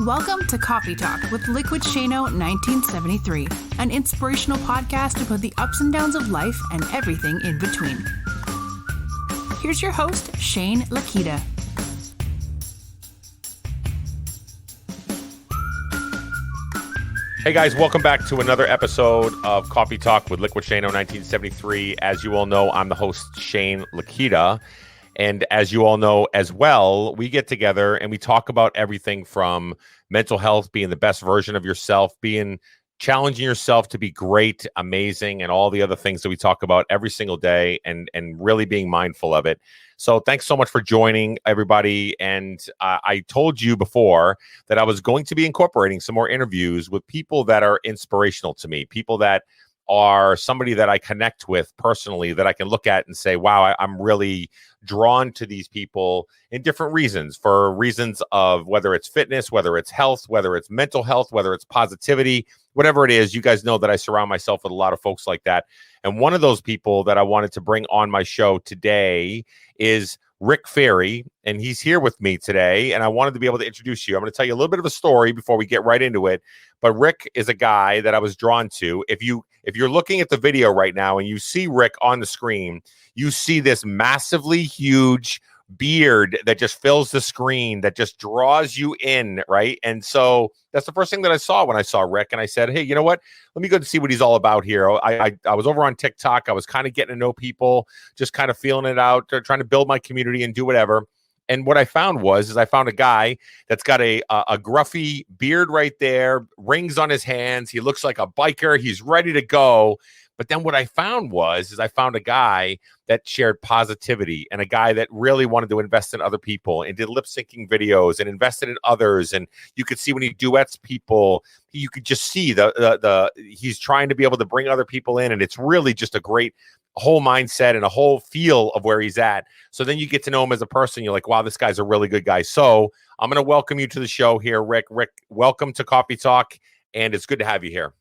Welcome to Coffee Talk with Liquidshano 1973, an inspirational podcast about the ups and downs of life and everything in between. Here's your host, Shane Lakita. Hey guys, welcome back to another episode of Coffee Talk with Liquidshano 1973. As you all know, I'm the host, Shane Lakita. And as you all know as well, we get together and we talk about everything from mental health, being the best version of yourself, being challenging yourself to be great, amazing, and all the other things that we talk about every single day, and really being mindful of it. So thanks so much for joining, everybody. And I told you before that I was going to be incorporating some more interviews with people that are inspirational to me, people that are somebody that I connect with personally, that I can look at and say, wow, I'm really drawn to these people in different reasons, for reasons of whether it's fitness, whether it's health, whether it's mental health, whether it's positivity, whatever it is. You guys know that I surround myself with a lot of folks like that. And one of those people that I wanted to bring on my show today is Rick Ferry, and he's here with me today, and I wanted to be able to introduce you. I'm going to tell you a little bit of a story before we get right into it, but Rick is a guy that I was drawn to. If you're looking at the video right now and you see Rick on the screen, you see this massively huge beard that just fills the screen, that just draws you in, right? And so that's the first thing that I saw when I saw Rick, and I said, hey, you know what? Let me go to see what he's all about here. I was over on TikTok. I was kind of getting to know people, just kind of feeling it out, trying to build my community and do whatever. And what I found I found a guy that's got a gruffy beard right there, rings on his hands. He looks like a biker. He's ready to go. But then what I found I found a guy that shared positivity, and a guy that really wanted to invest in other people and did lip syncing videos and invested in others. And you could see when he duets people, you could just see he's trying to be able to bring other people in. And it's really just a great whole mindset and a whole feel of where he's at. So then you get to know him as a person. You're like, wow, this guy's a really good guy. So I'm going to welcome you to the show here, Rick. Rick, welcome to Coffee Talk, and it's good to have you here.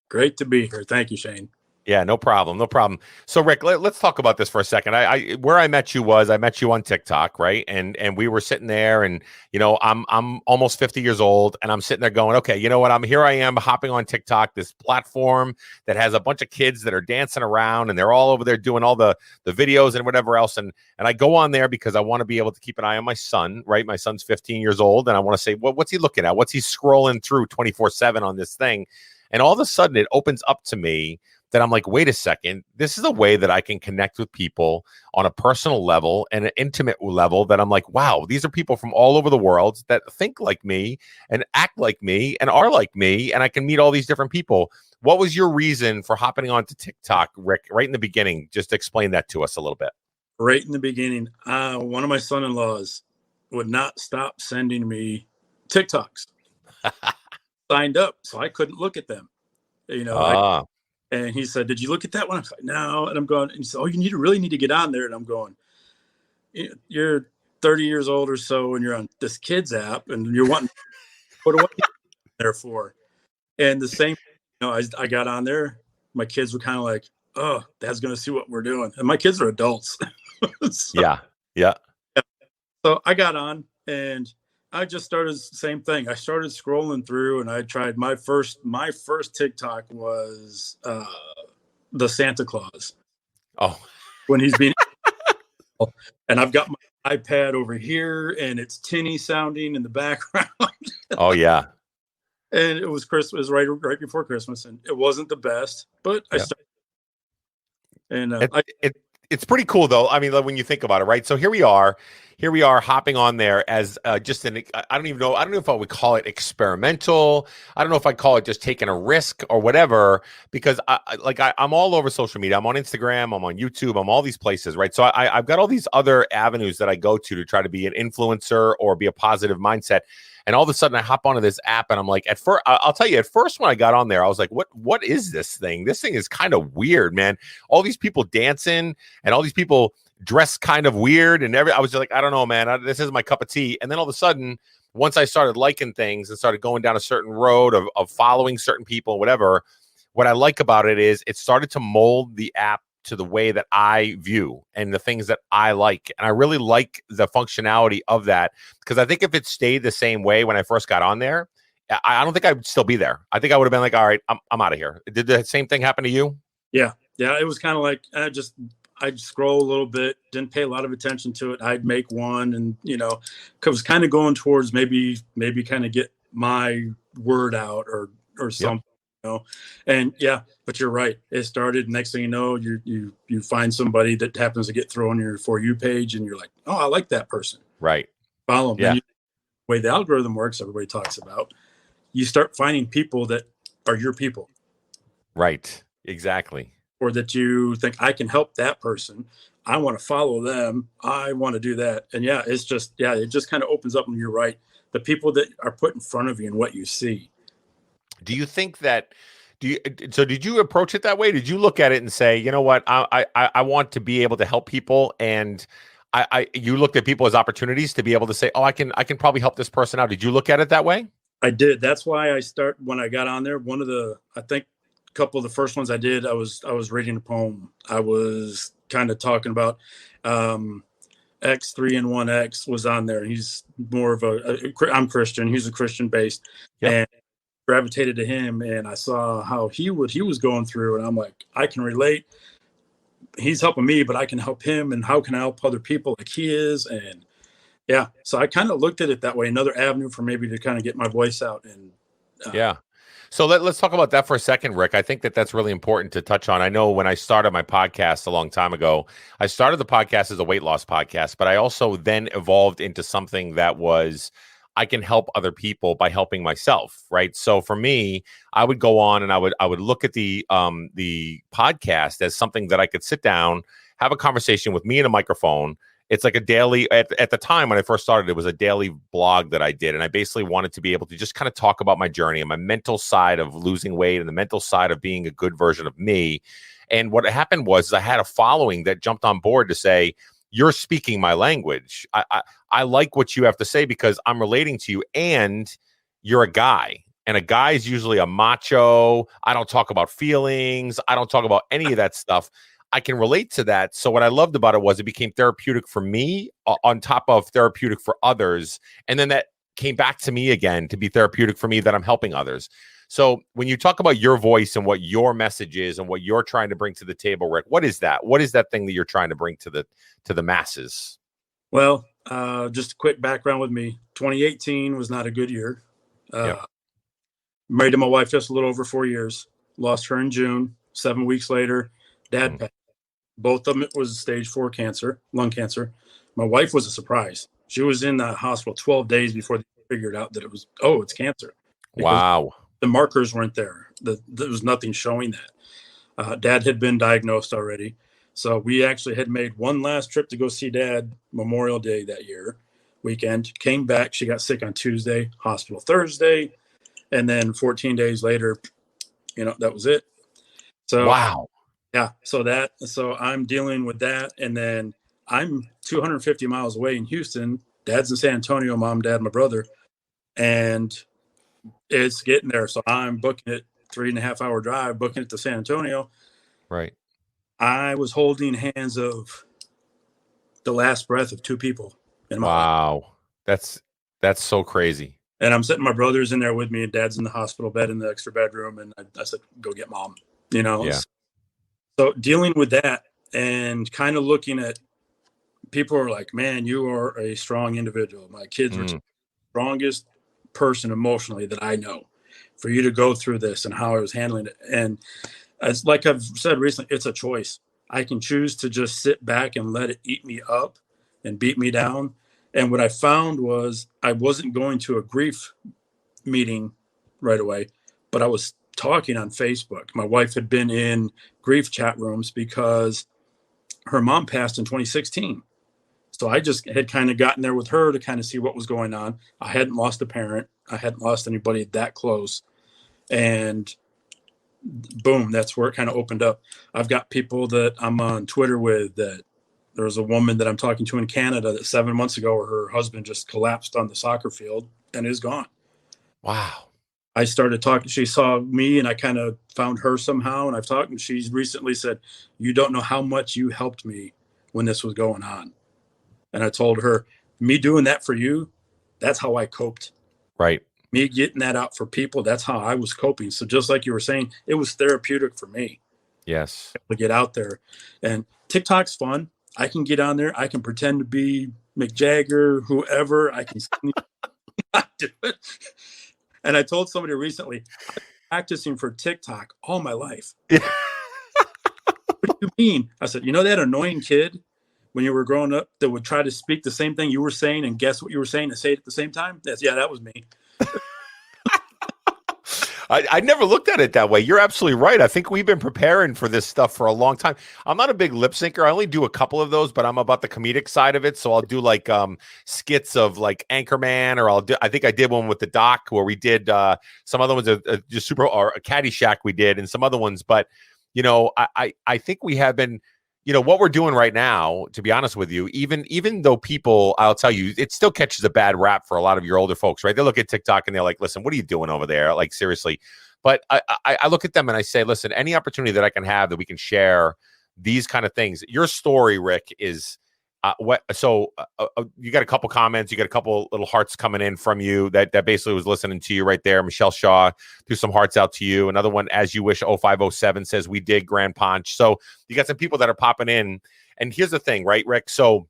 Great to be here. Thank you, Shane. Yeah, no problem. No problem. So Rick, let's talk about this for a second. Where I met you on TikTok, right? And we were sitting there, and I'm almost 50 years old, and I'm sitting there going, okay, you know what? I am hopping on TikTok, this platform that has a bunch of kids that are dancing around, and they're all over there doing all the videos and whatever else. And I go on there because I want to be able to keep an eye on my son, right? My son's 15 years old, and I want to say, what's he looking at? What's he scrolling through 24/7 on this thing? And all of a sudden it opens up to me that I'm like, wait a second, this is a way that I can connect with people on a personal level and an intimate level, that I'm like, wow, these are people from all over the world that think like me and act like me and are like me, and I can meet all these different people. What was your reason for hopping onto TikTok, Rick, right in the beginning? Just explain that to us a little bit. Right in the beginning, one of my son-in-laws would not stop sending me TikToks. Signed up, so I couldn't look at them. And he said, did you look at that one? I was like, no. And I'm going, and he said, oh, you really need to get on there. And I'm going, you're 30 years old or so, and you're on this kids app, and you're wanting, what are you there for? And the same, I got on there. My kids were kind of like, oh, Dad's going to see what we're doing. And my kids are adults. Yeah. So I got on, and I just started the same thing. I started scrolling through, and I tried my first TikTok was the Santa Claus. Oh, when he's being, and I've got my iPad over here, and it's tinny sounding in the background. Oh yeah. And it was Christmas, right before Christmas, and it wasn't the best, but I started. And it's pretty cool though. I mean, like, when you think about it, right? So here we are hopping on there as just I don't know if I would call it experimental. I don't know if I'd call it just taking a risk or whatever, because I'm all over social media. I'm on Instagram, I'm on YouTube, I'm all these places, right? So I've got all these other avenues that I go to try to be an influencer or be a positive mindset. And all of a sudden I hop onto this app, and I'm like, I'll tell you, at first when I got on there, I was like, what is this thing? This thing is kind of weird, man. All these people dancing and all these people dressed kind of weird. And I was like, I don't know, man, this is my cup of tea. And then all of a sudden, once I started liking things and started going down a certain road of following certain people, whatever, what I like about it is it started to mold the app to the way that I view and the things that I like. And I really like the functionality of that, because I think if it stayed the same way when I first got on there, I don't think I would still be there. I think I would have been like, all right, I'm out of here. Did the same thing happen to you? Yeah. It was kind of like I'd scroll a little bit, didn't pay a lot of attention to it. I'd make one, and was kind of going towards maybe kind of get my word out or something. And but you're right. It started. Next thing you know, you find somebody that happens to get thrown on your For You page, and you're like, oh, I like that person. Right. Follow them. Yeah. The way the algorithm works, everybody talks about. You start finding people that are your people. Right. Exactly. Or that you think, I can help that person. I want to follow them. I want to do that. And it just kind of opens up. And you're right. The people that are put in front of you and what you see. Do you think that, did you approach it that way? Did you look at it and say, you know what, I want to be able to help people, and you looked at people as opportunities to be able to say, oh, I can probably help this person out. Did you look at it that way? I did. That's why when I got on there, I think a couple of the first ones I did, I was reading a poem. I was kind of talking about X3 and 1X was on there. He's more of I'm Christian. He's a Christian based. Yep. And gravitated to him, and I saw how he was going through, and I'm like, I can relate. He's helping me, but I can help him, and how can I help other people like he is? And so I kind of looked at it that way, another avenue for maybe to kind of get my voice out. And so let's talk about that for a second, Rick. I think that's really important to touch on. I know when I started my podcast a long time ago, I started the podcast as a weight loss podcast, but I also then evolved into something that was, I can help other people by helping myself, right? So for me, I would go on and I would look at the podcast as something that I could sit down, have a conversation with me and a microphone. It's like a daily, at the time when I first started, it was a daily blog that I did. And I basically wanted to be able to just kind of talk about my journey and my mental side of losing weight and the mental side of being a good version of me. And what happened was I had a following that jumped on board to say, you're speaking my language. I like what you have to say because I'm relating to you, and you're a guy. And a guy is usually a macho. I don't talk about feelings. I don't talk about any of that stuff. I can relate to that. So what I loved about it was it became therapeutic for me on top of therapeutic for others. And then that came back to me again to be therapeutic for me, that I'm helping others. So when you talk about your voice and what your message is and what you're trying to bring to the table, Rick, what is that? What is that thing that you're trying to bring to the masses? Well, just a quick background with me. 2018 was not a good year. Married to my wife just a little over 4 years. Lost her in June. 7 weeks later, Dad passed. Both of them, it was stage 4 cancer, lung cancer. My wife was a surprise. She was in the hospital 12 days before they figured out that it's cancer. Wow. The markers weren't there. There was nothing showing that. Dad had been diagnosed already. So we actually had made one last trip to go see Dad Memorial Day that year weekend. Came back. She got sick on Tuesday, hospital Thursday. And then 14 days later, that was it. So, wow. Yeah. So I'm dealing with that. And then I'm 250 miles away in Houston. Dad's in San Antonio, mom, dad, my brother. And it's getting there. So I'm booking it 3.5 hour drive, booking it to San Antonio. Right. I was holding hands of the last breath of 2 people in my life. That's so crazy. And I'm sitting, my brother's in there with me, and Dad's in the hospital bed in the extra bedroom. And I said, go get Mom, Yeah. So dealing with that and kind of looking at people are like, man, you are a strong individual. My kids are the strongest person emotionally that I know. For you to go through this and how I was handling it. And as like I've said recently, it's a choice. I can choose to just sit back and let it eat me up and beat me down. And what I found was I wasn't going to a grief meeting right away, but I was talking on Facebook. My wife had been in grief chat rooms because her mom passed in 2016. So I just had kind of gotten there with her to kind of see what was going on. I hadn't lost a parent. I hadn't lost anybody that close. And boom, that's where it kind of opened up. I've got people that I'm on Twitter with. That there's a woman that I'm talking to in Canada that 7 months ago her husband just collapsed on the soccer field and is gone. Wow. I started talking. She saw me and I kind of found her somehow. And I've talked, and she's recently said, "You don't know how much you helped me when this was going on." And I told her, me doing that for you, that's how I coped. Right. Me getting that out for people, that's how I was coping. So just like you were saying, it was therapeutic for me. Yes. To get out there. And TikTok's fun. I can get on there. I can pretend to be Mick Jagger, whoever. I can do it. And I told somebody recently, I've been practicing for TikTok all my life. Yeah. What do you mean? I said, you know that annoying kid when you were growing up that would try to speak the same thing you were saying and guess what you were saying and say it at the same time? That was me. I never looked at it that way. You're absolutely right. I think we've been preparing for this stuff for a long time. I'm not a big lip syncer. I only do a couple of those, but I'm about the comedic side of it. So I'll do like skits of like Anchorman, or I think I did one with the Doc where we did some other ones just super, or a Caddyshack we did, and some other ones. But I think we have been. What we're doing right now, to be honest with you, even though people, I'll tell you, it still catches a bad rap for a lot of your older folks, right? They look at TikTok and they're like, listen, what are you doing over there? Like, seriously. But I look at them and I say, listen, any opportunity that I can have that we can share these kind of things. Your story, Rick, is you got a couple comments, you got a couple little hearts coming in from you that basically was listening to you right there. Michelle Shaw threw some hearts out to you. Another one, As You Wish 0507, says we dig GrandPonch. So you got some people that are popping in. And here's the thing, right, Rick? So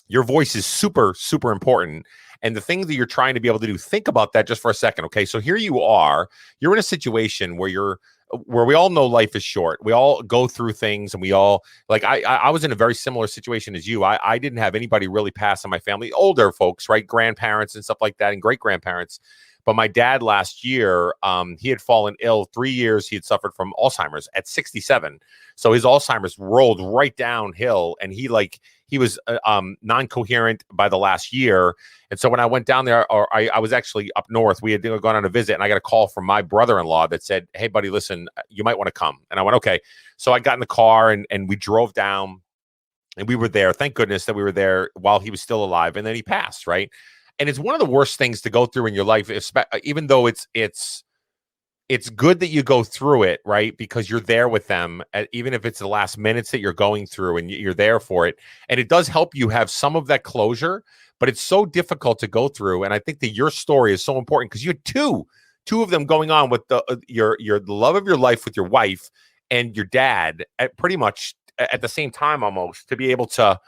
your voice is super, super important. And the thing that you're trying to be able to do, think about that just for a second. Okay. So here you are, you're in a situation where we all know life is short. We all go through things, and we all, like, I was in a very similar situation as you. I didn't have anybody really pass in my family, older folks, right? Grandparents and stuff like that, and great grandparents. But my dad last year, he had fallen ill 3 years. He had suffered from Alzheimer's at 67. So his Alzheimer's rolled right downhill, and he was non-coherent by the last year. And so when I went down there, or I was actually up north, we had gone on a visit, and I got a call from my brother-in-law that said, hey, buddy, listen, you might want to come. And I went, okay. So I got in the car and we drove down, and we were there. Thank goodness that we were there while he was still alive. And then he passed, right? And it's one of the worst things to go through in your life, even though it's good that you go through it, right? Because you're there with them, even if it's the last minutes that you're going through, and you're there for it. And it does help you have some of that closure, but it's so difficult to go through. And I think that your story is so important because you had two of them going on with the love of your life with your wife and your dad at pretty much at the same time, almost, to be able to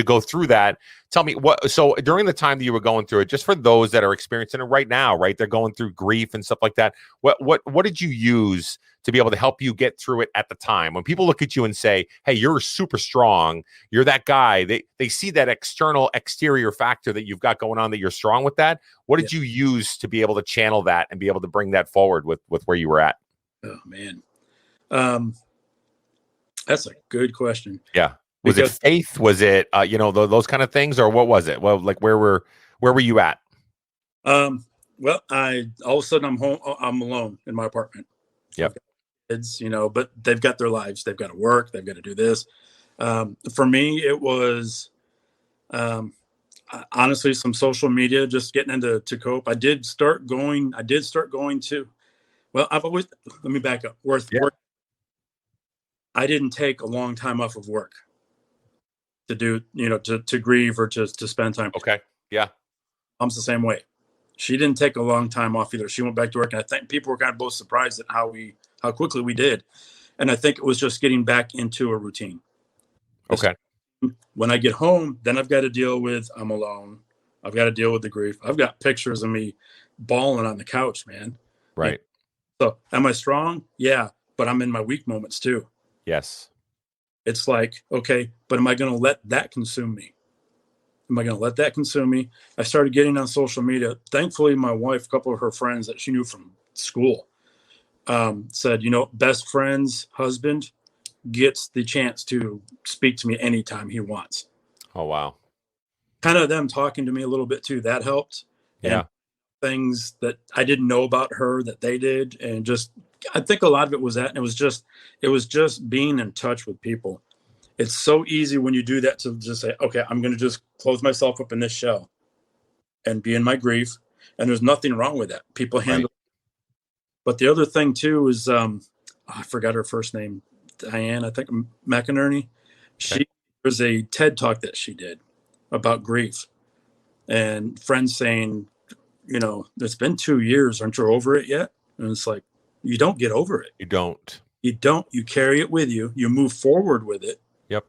go through that. Tell me so during the time that you were going through it, just for those that are experiencing it right now, right? They're going through grief and stuff like that. What did you use to be able to help you get through it at the time? When people look at you and say, hey, you're super strong, you're that guy, they see that exterior factor that you've got going on, that you're strong with that. What did you use to be able to channel that and be able to bring that forward with where you were at? Oh, man. That's a good question. Yeah. Was it faith? Was it, those kind of things, or what was it? Well, like where were you at? Well, all of a sudden I'm home. I'm alone in my apartment. Yep. Kids, but they've got their lives. They've got to work. They've got to do this. For me, it was, honestly, some social media, just getting to cope. I did start going to, well, let me back up. Work. I didn't take a long time off of work to do, to grieve or to spend time. Okay. Yeah. Mom's the same way. She didn't take a long time off either. She went back to work, and I think people were kind of both surprised at how quickly we did. And I think it was just getting back into a routine. Okay. When I get home, then I've got to deal with, I'm alone. I've got to deal with the grief. I've got pictures of me bawling on the couch, man. Right. So am I strong? Yeah. But I'm in my weak moments too. Yes. It's like, okay, but am I going to let that consume me? I started getting on social media. Thankfully, my wife, a couple of her friends that she knew from school, said, best friend's husband gets the chance to speak to me anytime he wants. Oh, wow. Kind of them talking to me a little bit too. That helped. Yeah. And things that I didn't know about her that they did. And just, I think a lot of it was that. And it was just being in touch with people. It's so easy when you do that to just say, okay, I'm going to just close myself up in this shell and be in my grief. And there's nothing wrong with that. People handle But the other thing too is, I forgot her first name, Diane, I think McInerney. Okay. Was a TED talk that she did about grief, and friends saying, it's been 2 years. Aren't you over it yet? And it's like, you don't get over it. You don't. You carry it with you. You move forward with it. Yep.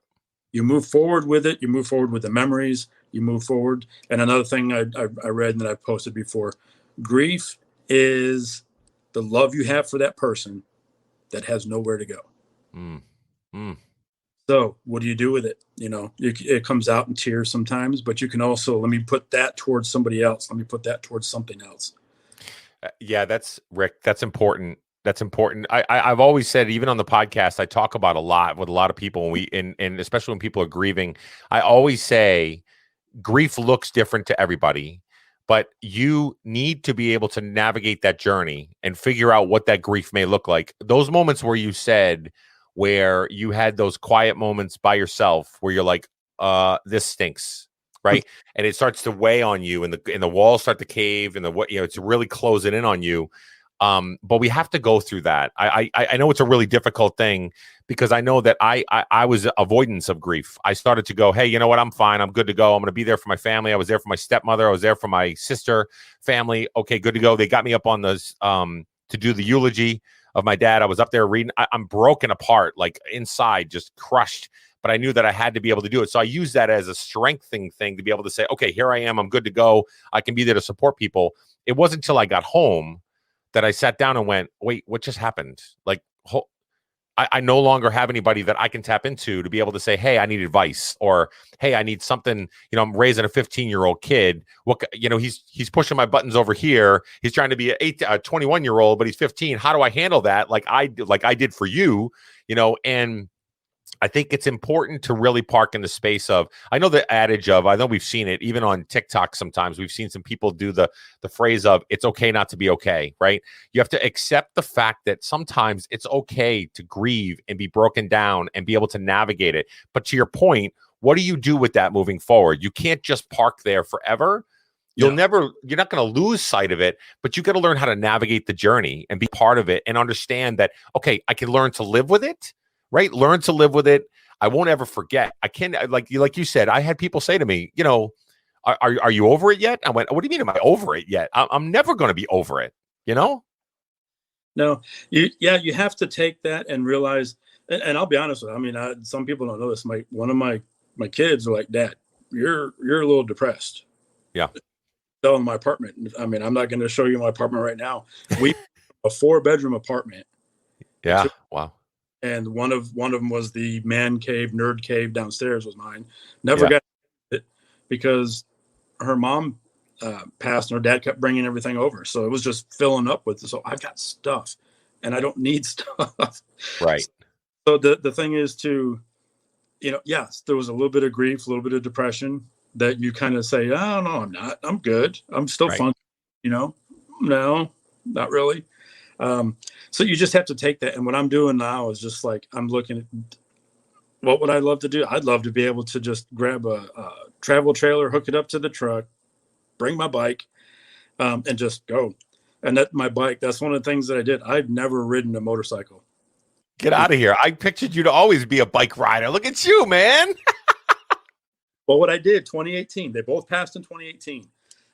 You move forward with it. You move forward with the memories. You move forward. And another thing I read and that I've posted before, grief is the love you have for that person that has nowhere to go. So what do you do with it? It comes out in tears sometimes, but you can also, let me put that towards somebody else. Let me put that towards something else. Yeah, that's Rick. That's important. That's important. I've always said, even on the podcast, I talk about a lot with a lot of people, and especially when people are grieving, I always say grief looks different to everybody, but you need to be able to navigate that journey and figure out what that grief may look like. Those moments where where you had those quiet moments by yourself where you're like, this stinks, right? And it starts to weigh on you, and the walls start to cave, and it's really closing in on you. But we have to go through that. I know it's a really difficult thing, because I know that I was avoidance of grief. I started to go, hey, you know what? I'm fine. I'm good to go. I'm going to be there for my family. I was there for my stepmother. I was there for my sister family. Okay, good to go. They got me up on those to do the eulogy of my dad. I was up there reading. I'm broken apart, like inside, just crushed. But I knew that I had to be able to do it. So I used that as a strengthening thing to be able to say, okay, here I am. I'm good to go. I can be there to support people. It wasn't until I got home that I sat down and went, wait, what just happened? Like, I no longer have anybody that I can tap into to be able to say, hey, I need advice, or, hey, I need something. I'm raising a 15-year-old kid. He's pushing my buttons over here. He's trying to be a 21-year-old, but he's 15. How do I handle that? Like I did for you, and I think it's important to really park in the space of, I know the adage of, I know we've seen it even on TikTok. Sometimes we've seen some people do the phrase of, it's okay not to be okay, right? You have to accept the fact that sometimes it's okay to grieve and be broken down and be able to navigate it. But to your point, what do you do with that moving forward? You can't just park there forever. You're not going to lose sight of it, but you got to learn how to navigate the journey and be part of it and understand that, okay, I can learn to live with it. Right? Learn to live with it. I won't ever forget. I can't, like you said, I had people say to me, are you over it yet? I went, what do you mean, am I over it yet? I'm never going to be over it, No, you have to take that and realize, and I'll be honest with you. I mean, some people don't know this. One of my kids are like, Dad, you're a little depressed. Yeah. Still in my apartment. I mean, I'm not going to show you my apartment right now. We a 4-bedroom apartment. Yeah. Wow. And one of them was the man cave, nerd cave downstairs was mine. Never got it because her mom passed and her dad kept bringing everything over. So it was just filling up with, so I've got stuff and I don't need stuff. Right. So the thing is to, yes, there was a little bit of grief, a little bit of depression that you kind of say, oh, no, I'm not. I'm good. I'm still fun. No, not really. So you just have to take that. And what I'm doing now is just like, I'm looking at what would I love to do? I'd love to be able to just grab a travel trailer, hook it up to the truck, bring my bike, and just go. And my bike, that's one of the things that I did. I've never ridden a motorcycle. Get out of here. I pictured you to always be a bike rider. Look at you, man. Well, what I did, 2018, they both passed in 2018.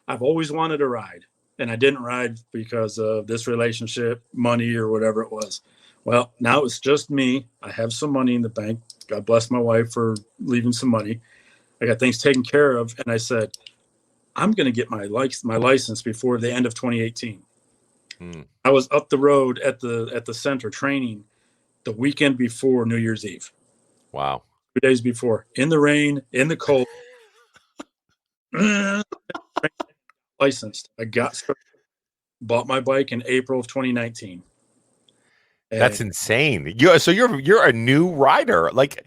I've always wanted to ride. And I didn't ride because of this relationship, money, or whatever it was. Well, now it's just me. I have some money in the bank. God bless my wife for leaving some money. I got things taken care of. And I said, I'm going to get my license before the end of 2018. I was up the road at the center training the weekend before New Year's Eve. Wow. 2 days before, in the rain, in the cold. Licensed. I got started, bought my bike in April of 2019. That's insane. You're a new rider. Like,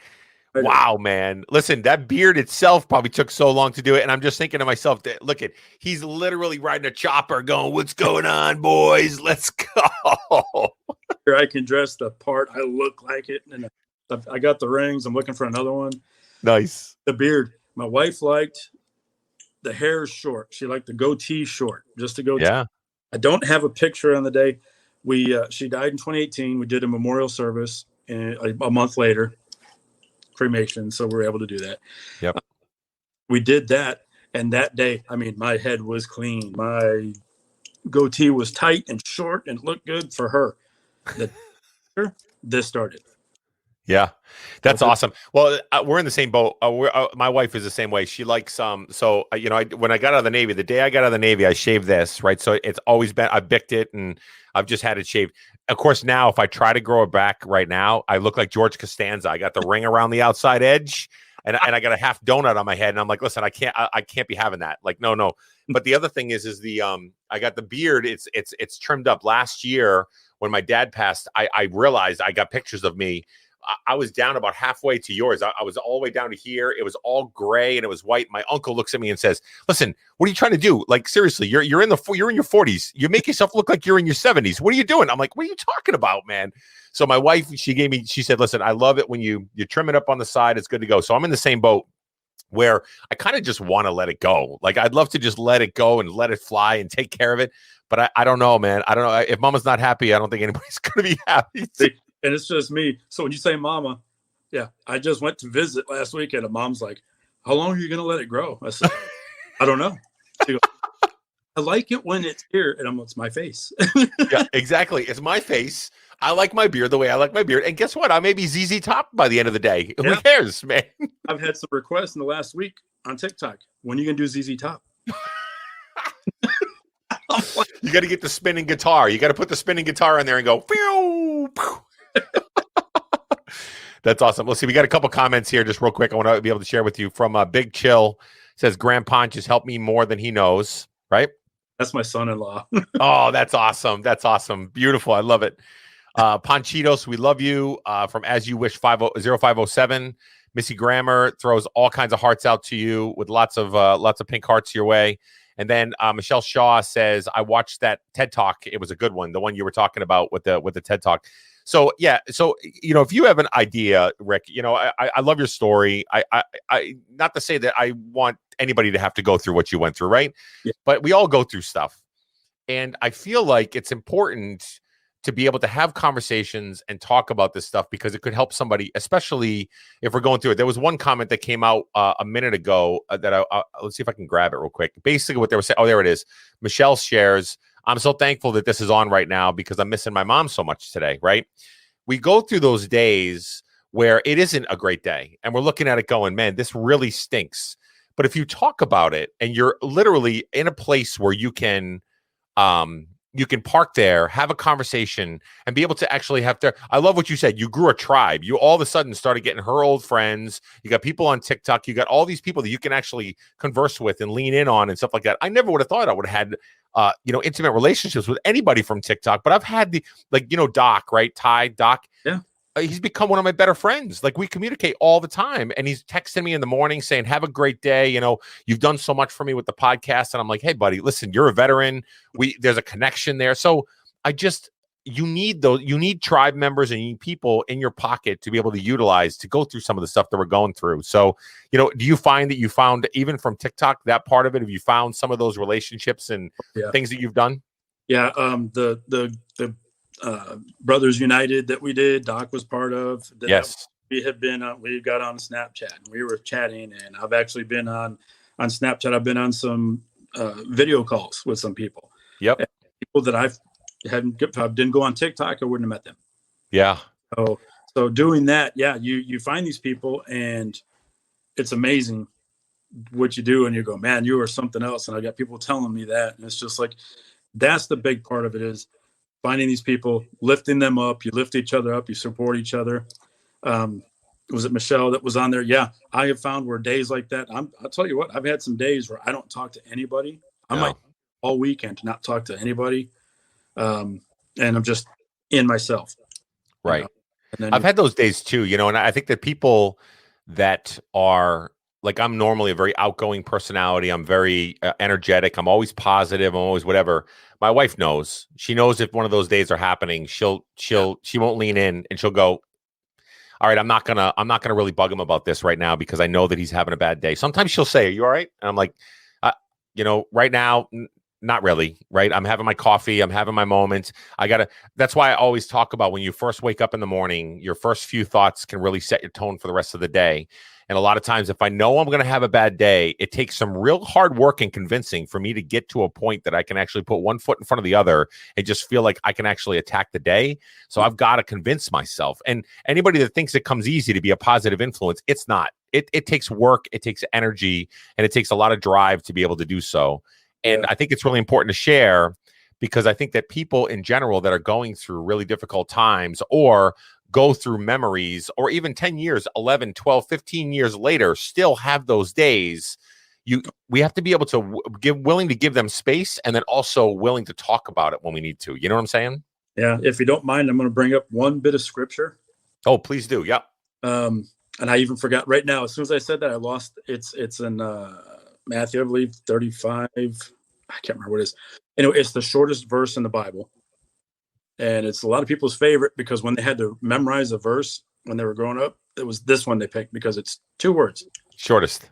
wow, man. Listen, that beard itself probably took so long to do it. And I'm just thinking to myself, look at, he's literally riding a chopper going, what's going on, boys? Let's go. I can dress the part. I look like it. And I got the rings. I'm looking for another one. Nice. The beard. My wife liked the hair short. She liked the goatee short, just the goatee. Yeah. I don't have a picture on the day, She died in 2018. We did a memorial service a month later, cremation. So we were able to do that. Yep. We did that. And that day, I mean, my head was clean. My goatee was tight and short and looked good for her. This started. Yeah, that's awesome. Well, we're in the same boat. My wife is the same way. She likes So when I got out of the Navy, the day I got out of the Navy, I shaved this, right? So it's always been, I bicked it, and I've just had it shaved. Of course, now if I try to grow it back right now, I look like George Costanza. I got the ring around the outside edge, and I got a half donut on my head, and I'm like, listen, I can't be having that. Like, no. But the other thing is the I got the beard. It's trimmed up. Last year when my dad passed, I realized, I got pictures of me. I was down about halfway to yours. I was all the way down to here. It was all gray and it was white. My uncle looks at me and says, "Listen, what are you trying to do? Like, seriously, you're in your 40s. You make yourself look like you're in your 70s. What are you doing?" I'm like, "What are you talking about, man?" So my wife, she said, "Listen, I love it when you trim it up on the side. It's good to go." So I'm in the same boat where I kind of just want to let it go. Like, I'd love to just let it go and let it fly and take care of it. But I don't know, man. I don't know. If mama's not happy, I don't think anybody's going to be happy. And it's just me. So when you say mama, yeah, I just went to visit last weekend, and mom's like, "How long are you going to let it grow?" I said, "I don't know." She goes, "I like it when it's here." And it's my face. Yeah, exactly. It's my face. I like my beard the way I like my beard. And guess what? I may be ZZ Top by the end of the day. Yeah. Who cares, man? I've had some requests in the last week on TikTok. When are you going to do ZZ Top? You got to get the spinning guitar. You got to put the spinning guitar in there and go, pew, pew. That's awesome. Let's see. We got a couple comments here just real quick. I want to be able to share with you from Big Chill. Says GrandPonch has helped me more than he knows. Right? That's my son-in-law. Oh, that's awesome. That's awesome. Beautiful. I love it. Ponchitos, we love you. From As You Wish 0507. Missy Grammer throws all kinds of hearts out to you with lots of pink hearts your way. And then Michelle Shaw says, "I watched that TED Talk. It was a good one. The one you were talking about with the TED Talk." So yeah, so if you have an idea, Rick, I love your story. I not to say that I want anybody to have to go through what you went through, right? Yeah. But we all go through stuff, and I feel like it's important to be able to have conversations and talk about this stuff because it could help somebody, especially if we're going through it. There was one comment that came out a minute ago that let's see if I can grab it real quick. Basically what they were saying, oh, there it is. Michelle shares, "I'm so thankful that this is on right now because I'm missing my mom so much today," right? We go through those days where it isn't a great day and we're looking at it going, man, this really stinks. But if you talk about it and you're literally in a place where you can park there, have a conversation, and be able to actually have to. I love what you said. You grew a tribe. You all of a sudden started getting her old friends. You got people on TikTok. You got all these people that you can actually converse with and lean in on and stuff like that. I never would have thought I would have had, intimate relationships with anybody from TikTok, but I've had Doc, right? Doc. Yeah. He's become one of my better friends. Like, we communicate all the time, and he's texting me in the morning saying, "Have a great day. You've done so much for me with the podcast." And I'm like, "Hey buddy, listen, you're a veteran. There's a connection there." So you need tribe members and you need people in your pocket to be able to utilize to go through some of the stuff that we're going through. So, do you find that you found even from TikTok, that part of it, have you found some of those relationships and things that you've done? Yeah. The Brothers United that we did, Doc was part of. Yes. We got on Snapchat and we were chatting, and I've actually been on Snapchat. I've been on some video calls with some people. Yep. And people that if I didn't go on TikTok, I wouldn't have met them. Yeah. So doing that, yeah, you find these people and it's amazing what you do, and you go, man, you are something else. And I got people telling me that, and it's just like, that's the big part of it, is finding these people, lifting them up. You lift each other up, you support each other. Was it Michelle that was on there? Yeah. I have found where days like that, I'll tell you what, I've had some days where I don't talk to anybody. I might all weekend to not talk to anybody. And I'm just in myself. Right. I've had those days too, and I think that people that are like, I'm normally a very outgoing personality. I'm very energetic. I'm always positive. I'm always whatever. My wife knows. She knows if one of those days are happening, she won't lean in and she'll go, "All right, I'm not gonna really bug him about this right now because I know that he's having a bad day." Sometimes she'll say, "Are you all right?" And I'm like, right now, not really, right? I'm having my coffee. I'm having my moments. That's why I always talk about when you first wake up in the morning, your first few thoughts can really set your tone for the rest of the day. And a lot of times, if I know I'm going to have a bad day, it takes some real hard work and convincing for me to get to a point that I can actually put one foot in front of the other and just feel like I can actually attack the day. So I've got to convince myself. And anybody that thinks it comes easy to be a positive influence, it's not. It takes work, it takes energy, and it takes a lot of drive to be able to do so. And I think it's really important to share, because I think that people in general that are going through really difficult times or go through memories, or even 10 years, 11, 12, 15 years later, still have those days. We have to be able to willing to give them space, and then also willing to talk about it when we need to. You know what I'm saying? Yeah. If you don't mind, I'm going to bring up one bit of scripture. Oh, please do. Yeah. And I even forgot right now. As soon as I said that, I lost. It's in Matthew, I believe, 35. I can't remember what it is. Anyway, it's the shortest verse in the Bible. And it's a lot of people's favorite, because when they had to memorize a verse when they were growing up, it was this one they picked, because it's 2 words. Shortest.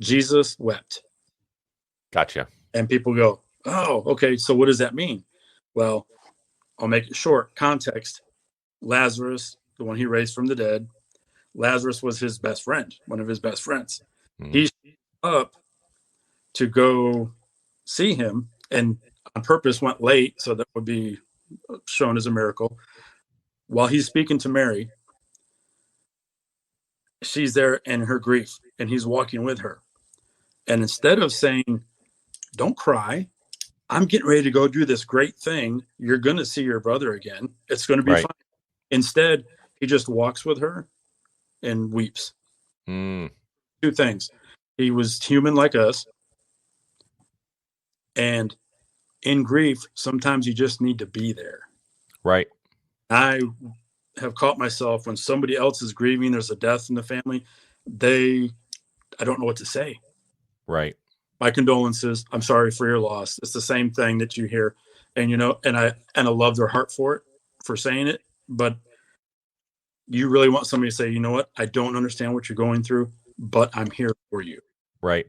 Jesus wept. Gotcha. And people go, oh, okay, so what does that mean? Well, I'll make it short. Context. Lazarus, the one he raised from the dead, Lazarus was his best friend, one of his best friends. He's up to go see him, and on purpose went late, so that would be shown as a miracle. While he's speaking to Mary, she's there in her grief, and he's walking with her. And instead of saying, don't cry, I'm getting ready to go do this great thing, you're going to see your brother again, it's going to be fine. Instead, he just walks with her and weeps. 2 things. He was human like us. And in grief, sometimes you just need to be there. Right. I have caught myself when somebody else is grieving, there's a death in the family, I don't know what to say. Right. My condolences. I'm sorry for your loss. It's the same thing that you hear. And, and I love their heart for it, for saying it. But you really want somebody to say, you know what? I don't understand what you're going through, but I'm here for you. Right.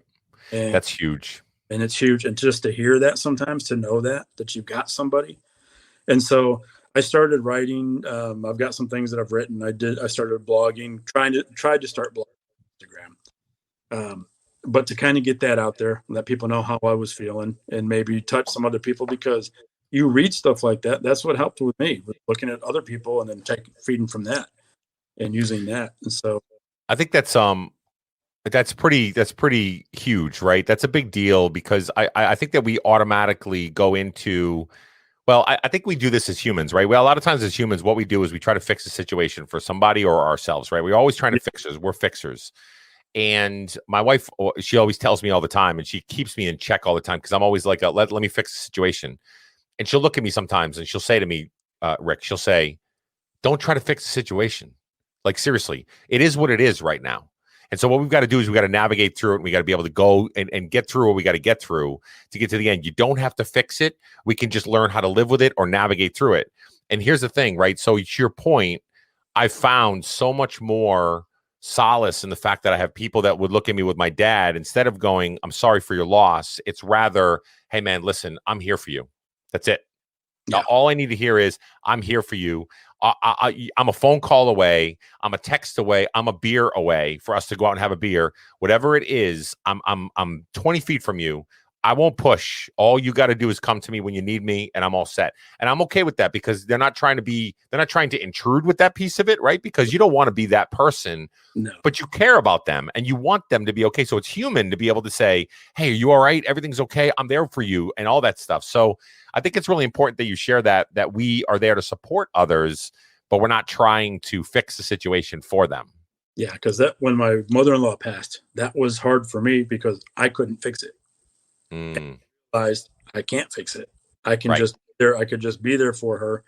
And that's huge. And it's huge. And just to hear that sometimes, to know that you've got somebody. And so I started writing. I've got some things that I've written. I started blogging, tried to start blogging on Instagram. But to kind of get that out there, let people know how I was feeling, and maybe touch some other people, because you read stuff like that. That's what helped with me, with looking at other people and then feeding from that and using that. And so I think that's pretty huge, right? That's a big deal, because I think that we automatically go into, well, I think we do this as humans, right? Well, a lot of times as humans, what we do is we try to fix a situation for somebody or ourselves, right? We're always trying to fix it. We're fixers. And my wife, she always tells me all the time, and she keeps me in check all the time, because I'm always like, let me fix the situation. And she'll look at me sometimes and she'll say to me, Rick, she'll say, don't try to fix the situation. Like, seriously, it is what it is right now. And so what we've got to do is we got to navigate through it, and we got to be able to go and get through what we got to get through to get to the end. You don't have to fix it. We can just learn how to live with it or navigate through it. And here's the thing, right? So to your point, I found so much more solace in the fact that I have people that would look at me with my dad, instead of going, I'm sorry for your loss. It's rather, hey man, listen, I'm here for you. That's it. Yeah. All I need to hear is, I'm here for you. I'm a phone call away. I'm a text away. I'm a beer away for us to go out and have a beer. Whatever it is, I'm 20 feet from you. I won't push. All you got to do is come to me when you need me, and I'm all set. And I'm okay with that, because they're not trying to intrude with that piece of it, right? Because you don't want to be that person, but you care about them and you want them to be okay. So it's human to be able to say, hey, are you all right? Everything's okay. I'm there for you, and all that stuff. So I think it's really important that you share that we are there to support others, but we're not trying to fix the situation for them. Yeah, because when my mother-in-law passed, that was hard for me, because I couldn't fix it. I realized I can't fix it. I can I could just be there for her.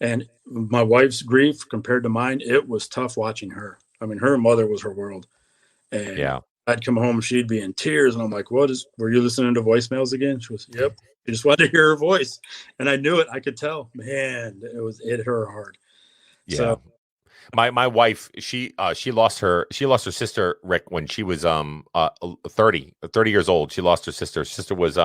And my wife's grief compared to mine, it was tough watching her. I mean, her mother was her world. And I'd come home, she'd be in tears, and I'm like, were you listening to voicemails again? She was, yep. I just wanted to hear her voice. And I knew it. I could tell. Man, it hit her hard. Yeah. So, my wife, she lost her sister, Rick, when she was 30 years old. She lost her sister. Her sister was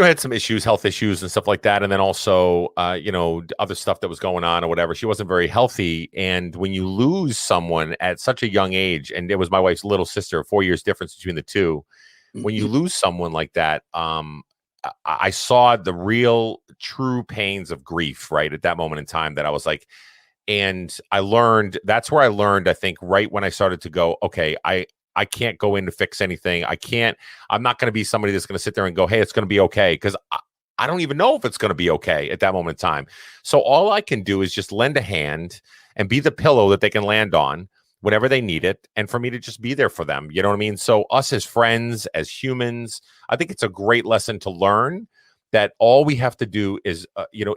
had some issues, health issues and stuff like that. And then also, other stuff that was going on or whatever. She wasn't very healthy. And when you lose someone at such a young age, and it was my wife's little sister, 4 years difference between the two, when you lose someone like that, I saw the real true pains of grief right at that moment in time that I was like, and that's where I learned, I think, right when I started to go, okay, I can't go in to fix anything. I'm not going to be somebody that's going to sit there and go, hey, it's going to be okay. Because I don't even know if it's going to be okay at that moment in time. So all I can do is just lend a hand and be the pillow that they can land on whenever they need it. And for me to just be there for them. You know what I mean? So us as friends, as humans, I think it's a great lesson to learn that all we have to do is,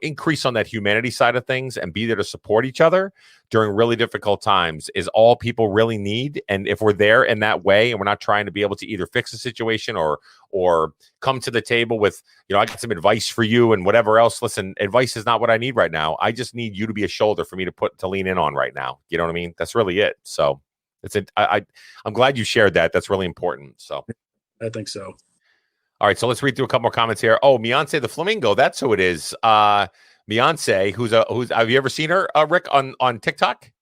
increase on that humanity side of things and be there to support each other during really difficult times is all people really need. And if we're there in that way and we're not trying to be able to either fix a situation or come to the table with, I got some advice for you and whatever else. Listen, advice is not what I need right now. I just need you to be a shoulder for me to lean in on right now. You know what I mean? That's really it. So I'm glad you shared that. That's really important. So I think so. All right, so let's read through a couple more comments here. Oh, Beyonce the Flamingo, that's who it is. Beyonce, who's have you ever seen her, Rick, on TikTok?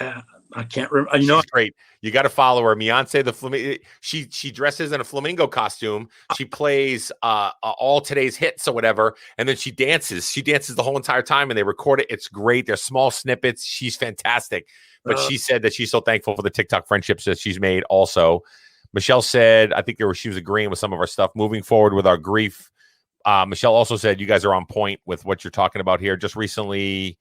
I can't remember. She's great. You got to follow her, Beyonce the Flamingo. She dresses in a flamingo costume. She plays all today's hits or whatever, and then she dances. She dances the whole entire time, and they record it. It's great. They're small snippets. She's fantastic. But she said that she's so thankful for the TikTok friendships that she's made also. Michelle said, I think she was agreeing with some of our stuff. Moving forward with our grief. Michelle also said, you guys are on point with what you're talking about here. Just recently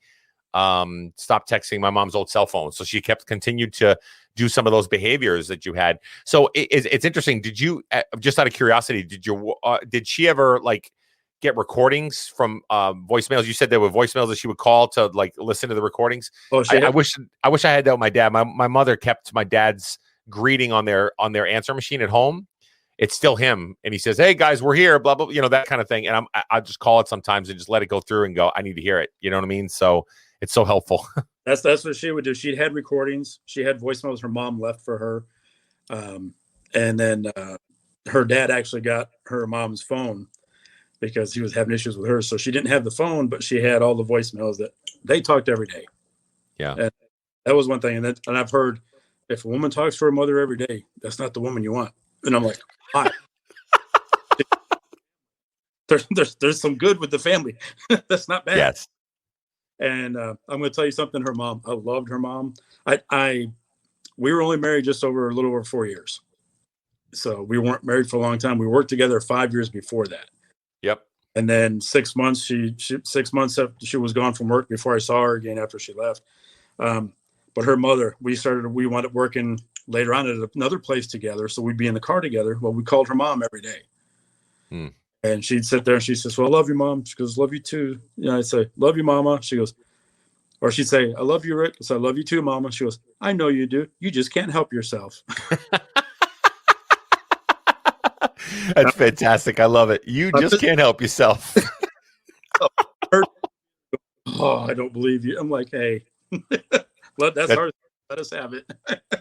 stopped texting my mom's old cell phone. So she continued to do some of those behaviors that you had. So it's interesting. Did you, just out of curiosity, did she ever get recordings from voicemails? You said there were voicemails that she would call to listen to the recordings. Oh, I wish I had that with my dad. My mother kept my dad's greeting on their answer machine at home. It's still him, and he says, hey guys, we're here, blah blah, that kind of thing. And I just call it sometimes and just let it go through and go, I need to hear it. You know what I mean? So it's so helpful. That's what she would do. She'd had recordings. She had voicemails her mom left for her, and then her dad actually got her mom's phone because he was having issues with her. So she didn't have the phone, but she had all the voicemails that they talked every day. Yeah, and that was one thing. And I've heard, if a woman talks to her mother every day, that's not the woman you want. And I'm like, why? there's some good with the family. That's not bad. Yes. And I'm going to tell you something. Her mom, I loved her mom. We were only married just a little over 4 years. So we weren't married for a long time. We worked together 5 years before that. Yep. And then 6 months, 6 months after she was gone from work before I saw her again after she left. But her mother, we wound up working later on at another place together. So we'd be in the car together. Well, we called her mom every day. And she'd sit there and she says, well, I love you, Mom. She goes, love you too. I'd say, love you, Mama. She goes, or she'd say, I love you, Rick. I said, I love you too, Mama. She goes, I know you do. You just can't help yourself. That's fantastic. I love it. You just can't help yourself. Oh, I don't believe you. I'm like, hey, that's hard. Let us have it.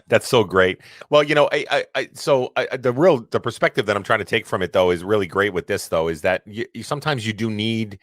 That's so great. Well, the perspective that I'm trying to take from it though is really great with this though, is that sometimes you do need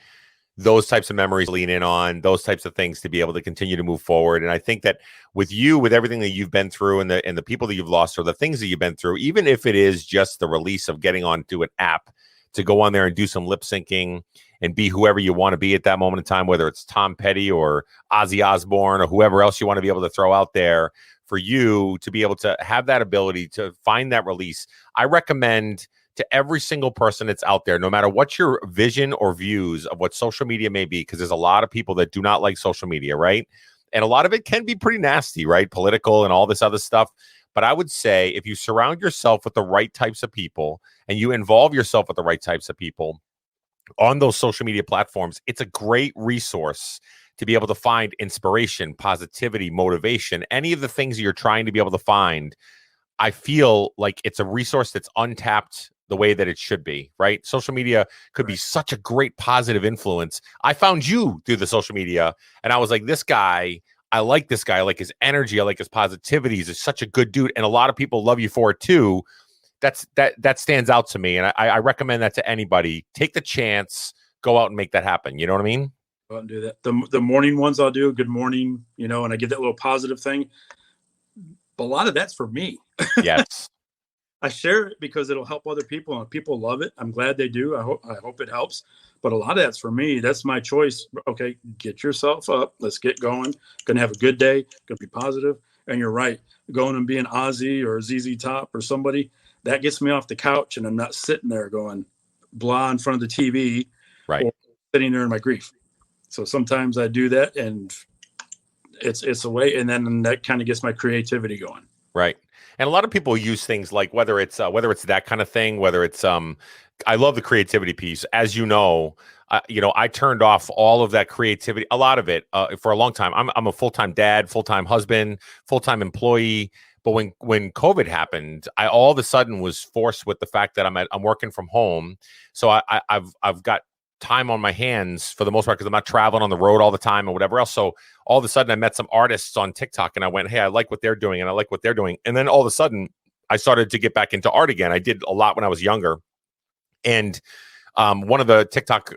those types of memories to lean in on, those types of things to be able to continue to move forward. And I think that with everything that you've been through and the people that you've lost or the things that you've been through, even if it is just the release of getting onto an app to go on there and do some lip syncing and be whoever you want to be at that moment in time, whether it's Tom Petty or Ozzy Osbourne or whoever else you want to be able to throw out there, for you to be able to have that ability to find that release. I recommend to every single person that's out there, no matter what your vision or views of what social media may be, because there's a lot of people that do not like social media, right? And a lot of it can be pretty nasty, right? Political and all this other stuff. But I would say if you surround yourself with the right types of people and you involve yourself with the right types of people on those social media platforms, it's a great resource to be able to find inspiration, positivity, motivation, any of the things that you're trying to be able to find. I feel like it's a resource that's untapped the way that it should be, right? Social media could be such a great positive influence. I found you through the social media and I was like, this guy, I like this guy. I like his energy. I like his positivity. He's such a good dude. And a lot of people love you for it too, that stands out to me, and I recommend that to anybody. Take the chance, go out and make that happen. You know what I mean? Go out and do that. The morning ones I'll do, good morning, and I get that little positive thing. But a lot of that's for me. Yes. I share it because it'll help other people, and people love it. I'm glad they do. I hope it helps. But a lot of that's for me. That's my choice. Okay, get yourself up. Let's get going. Gonna have a good day. Gonna be positive. And you're right. Going and being Ozzy or ZZ Top or somebody, that gets me off the couch, and I'm not sitting there going blah in front of the TV, right? Or sitting there in my grief. So sometimes I do that, and it's a way, and then that kind of gets my creativity going. Right. And a lot of people use things like whether it's that kind of thing, whether it's I love the creativity piece. As you know, I turned off all of that creativity, a lot of it, for a long time. I'm a full-time dad, full-time husband, full-time employee. But when COVID happened, I all of a sudden was forced with the fact that I'm working from home. So I've got time on my hands for the most part because I'm not traveling on the road all the time or whatever else. So all of a sudden I met some artists on TikTok and I went, hey, I like what they're doing and I like what they're doing. And then all of a sudden I started to get back into art again. I did a lot when I was younger. And one of the TikTok